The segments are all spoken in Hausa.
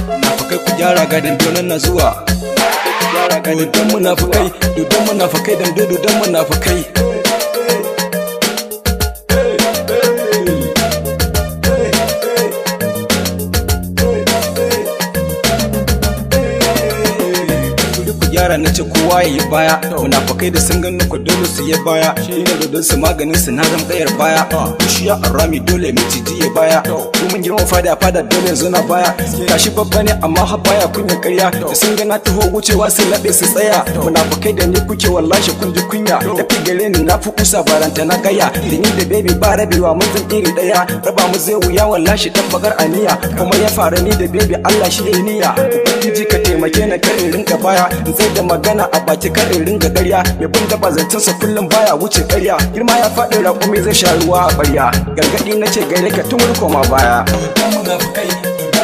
Munafukai ku gyara ga Dando nan na zuwa. Dodon munafukai, dodon munafukai, Dando dodon munafukai. Yara na ce kowa ya yi baya, munafukai da sun gani ku dole su yi baya. Ina dodon su maganin su na zama ɗayar baya. Bishiya a rami dole mai ciji ya baya. Domin girman fada dole yanzu na baya. Gashi babba ne amma har baya kunya karya. Da sun gana taho wucewa sai laɓe su tsaya. Munafukai da ni kuke wallahi kun ji kunya. Da fi gare ni na fi kusa baranta na gaya. Da ni da baby ba rabewa mun zan iri ɗaya. Raba mu zai wuya wallahi dan bakar aniya. Kuma ya fara ni da baby Allah shi ya yi niyya. Ubangiji ka taimake na kar in rinka baya. Sai da magana a baki kar in ringa ƙarya. Mai bin da bazancinsa kullum baya wuce ƙarya. Girma ya faɗi raƙumi zai sha ruwa a ɓarya. Gargaɗi na ce gare ka tun koma baya. Munafukai,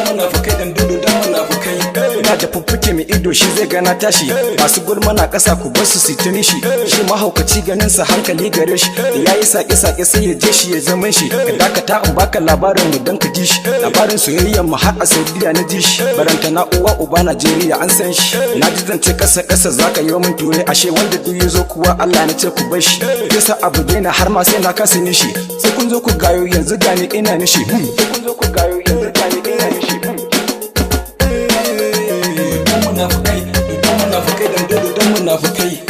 munafukai, Dando dodon munafukai. Ina da fuffuke mai ido shi zai gana tashi. Masu gulma na ƙasa ku bar su sitini shi. Shi mahaukaci ganin sa hankali gare shi. Da yayi sake-sake sai ya je shi ya zama shi. Ka dakata in baka labarin mu dan ka ji shi. Labarin soyayyar mu har a Saudiya na ji shi. Baranta na uwa uba Najeriya an san shi. Na ji zance kasa zaka yi min ture. Ashe wanda duk ya zo kuwa Allah na ce ku bar shi. Yasa abu daina har ma sai na kasa nishi. Sai kun zo ku gayo yanzu gani ina nishi. Sai kun zo ku gayo yanzu gani ina nishi. Munafukai, munafukai, Dando dodon munafukai.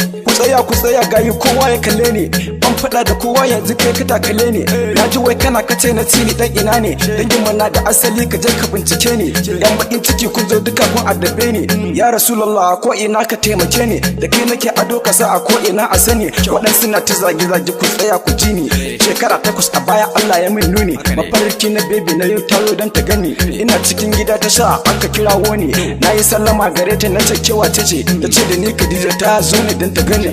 Ku tsaya gayi kowa ya kalle ni. Ban faɗa da kowa yanzu kai ka kalle ni. Na ji wai kana kace na tsini dan ina ne. Dangin mana da asali ka je ka bincike ni. Yan bakin ciki kun zo duka kun addabe ni. Ya Rasulullah ko ina ka taimake ni. Da kai nake ado ka sa a ko ina a sani. Waɗansu na ta zage ku tsaya ku ji ni. Shekara 8 a baya Allah ya min nuni. Mafarki na baby na yau tayo dan ta gani. Ina cikin gida ta sha aka kirawo ni. Na yi sallama gare ta na ce kewa ta ce. Ta ce da ni Khadija ta zo ne dan ta gani.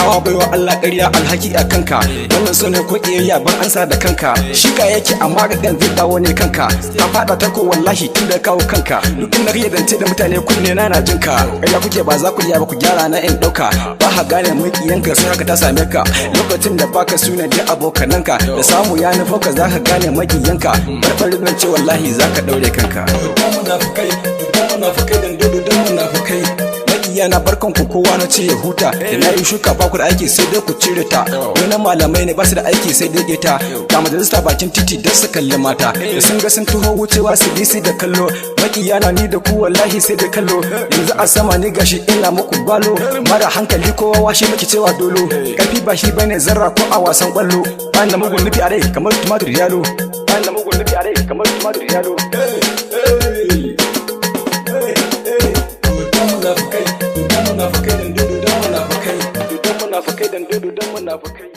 Awa baiwa Allah ƙarya alhaki a kanka. Wannan so ne ko ƙiyayya ban ansa da kanka. Shika yake amma ga ɗan zai dawo ne kanka. Ta faɗa ta ko wallahi tun da kawo kanka. Duk in na zance da mutane kunne na jinka. Ƙarya kuke ba za ku iya ba ku gyara na in ɗauka. Ba ha gane maƙiyanka sai haka ta same ka. Lokacin da baka suna da abokananka. Da samu ya nufo ka za ka gane maƙiyanka. Barbarin zance wallahi za ka ɗaure kanka. Munafukai, munafukai, Dando dodon munafukai. Maƙiya na barkan ku kowa na ce ya huta. Da na yi shuka ba ku da aiki sai dai ku cire ta. Wani malamai ne ba su da aiki sai dai geta. Ga majalisa bakin titi don su kalli mata. Da sun ga sun taho wucewa su bi da kallo. Maƙiya na ni da ku wallahi sai da kallo. Yanzu a sama ni gashi ina muku balo. Mara hankali kowa washe muke cewa dolo. Karfi ba shi bane zarra ko a wasan ƙwallo. Bayan da mugun nufi a rai kamar tumatur yalo. Bayan da mugun nufi a rai kamar tumatur yalo. Munafukai, Dando dodon munafukai. Dodon munafukai, Dando dodon munafukai.